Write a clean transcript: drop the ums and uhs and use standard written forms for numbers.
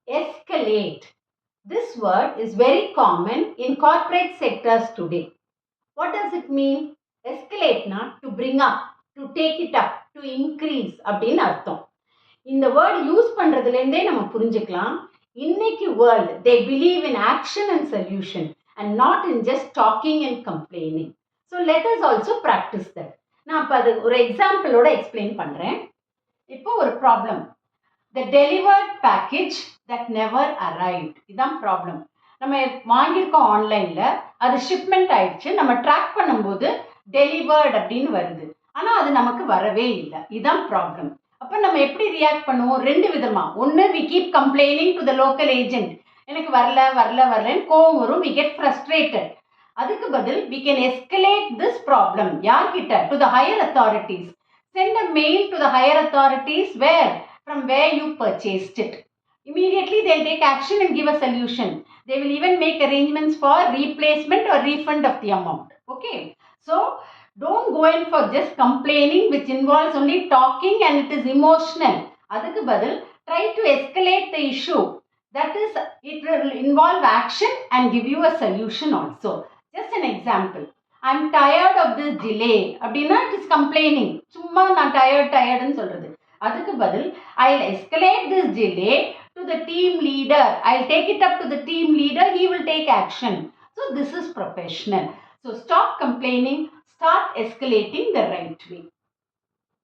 Escalate. This word is very common in corporate sectors today. What does it mean? Escalate na to bring up, to take it up, to increase அப்படின்னு அர்த்தம். இந்த word use பண்றதுலேருந்தே நம்ம புரிஞ்சுக்கலாம். இன்னைக்கு world they believe in action and solution and not in just talking and complaining. So let us also practice that. நான் இப்போ அது ஒரு எக்ஸாம்பிளோட எக்ஸ்பிளைன் பண்றேன். இப்போ ஒரு problem. The delivered package that never arrived. இதான் ப்ராப்ளம். நம்ம வாங்கியிருக்கோம் ஆன்லைனில், அது ஷிப்மெண்ட் ஆயிடுச்சு, நம்ம ட்ராக் பண்ணும்போது டெலிவர்ட் அப்படின்னு வருது, ஆனால் அது நமக்கு வரவே இல்லை. இதுதான் ப்ராப்ளம். அப்போ நம்ம எப்படி ரியாக்ட் பண்ணுவோம்? ரெண்டு விதமாக. ஒன்று, we keep complaining to the local agent, எனக்கு வரல வரல வரலன்னு கோவம் வரும், வி கெட் ஃப்ரஸ்ட்ரேட்டட். அதுக்கு பதில் we can escalate this problem. யார்கிட்ட? To the higher authorities. Send a mail to the higher authorities from where you purchased it. Immediately they'll take action and give a solution. They will even make arrangements for replacement or refund of the amount. Okay. So don't go in for just complaining, which involves only talking and it is emotional. Adukku badal, try to escalate the issue. That is, it will involve action and give you a solution also. Just an example. I'm tired of this delay. அப்படின்னா it is complaining. சும்மா நான் tiredன்னு சொல்றது. அதுக்கு பதில் I'll escalate this delay to the team leader. I'll take it up to the team leader. He will take action. So this is professional. So stop complaining. Start escalating the right way.